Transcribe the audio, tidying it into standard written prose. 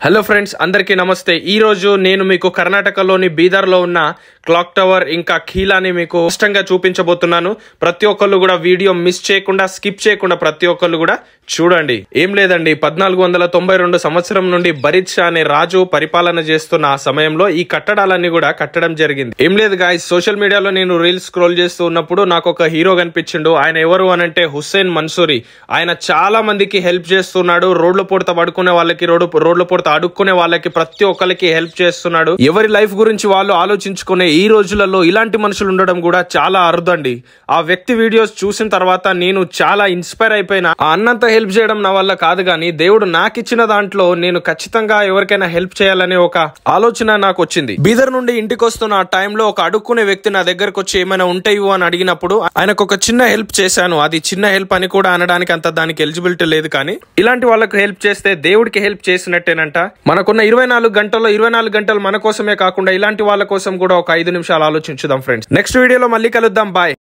Hello friends, అందరికీ నమస్తే. ఈ రోజు నేను మీకు కర్ణాటకలోని బీదర్లో ఉన్న క్లాక్ టవర్ ఇంకా ఖీలాని మీకు స్పష్టంగా చూపించబోతున్నాను. ప్రతి ఒక్కళ్ళు కూడా వీడియో మిస్ చేయకుండా, స్కిప్ చేయకుండా ప్రతి ఒక్కళ్ళు కూడా చూడండి. ఏం లేదండి, 1492 సంవత్సరం నుండి భరత్ షా అనే రాజు పరిపాలన చేస్తున్న ఆ సమయంలో ఈ కట్టడాలన్నీ కూడా కట్టడం జరిగింది. ఏం లేదు గాయ్స్, సోషల్ మీడియాలో నేను రీల్స్ స్క్రోల్ చేస్తూ ఉన్నప్పుడు నాకు ఒక హీరో కనిపించిండు. ఆయన ఎవరు అనంటే హుస్సేన్ మన్సూరి. ఆయన చాలా మందికి హెల్ప్ చేస్తున్నాడు. రోడ్ల పూడత పడుకునే వాళ్ళకి, రోడ్ల పూడత అడుక్కునే వాళ్ళకి, ప్రతి ఒక్కరికి హెల్ప్ చేస్తున్నాడు. ఎవరి లైఫ్ గురించి వాళ్ళు ఆలోచించుకునే ఈ రోజులలో ఇలాంటి మనుషులు ఉండడం కూడా చాలా అరుదండి. ఆ వ్యక్తి వీడియోస్ చూసిన తర్వాత నేను చాలా ఇన్స్పైర్ అయిపోయినా. ఆ అన్నంత హెల్ప్ చేయడం నా వల్ల కాదు, కానీ దేవుడు నాకు ఇచ్చిన దాంట్లో నేను ఖచ్చితంగా ఎవరికైనా హెల్ప్ చేయాలనే ఒక ఆలోచన నాకు వచ్చింది. బీదర్ నుండి ఇంటికి వస్తున్న ఆ టైంలో ఒక అడుక్కునే వ్యక్తి నా దగ్గరకు వచ్చి ఏమైనా ఉంటాయో అని అడిగినప్పుడు ఆయనకు ఒక చిన్న హెల్ప్ చేశాను. అది చిన్న హెల్ప్ అని కూడా అనడానికి అంత దానికి ఎలిజిబిలిటీ లేదు, కానీ ఇలాంటి వాళ్ళకు హెల్ప్ చేస్తే దేవుడికి హెల్ప్ చేసినట్టేనంట. మనకున్న 24 గంటలు మన కోసమే కాకుండా ఇలాంటి వాళ్ళ కోసం కూడా ఒక 5 నిమిషాలు ఆలోచించుదాం ఫ్రెండ్స్. నెక్స్ట్ వీడియోలో మళ్ళీ కలుద్దాం. బాయ్.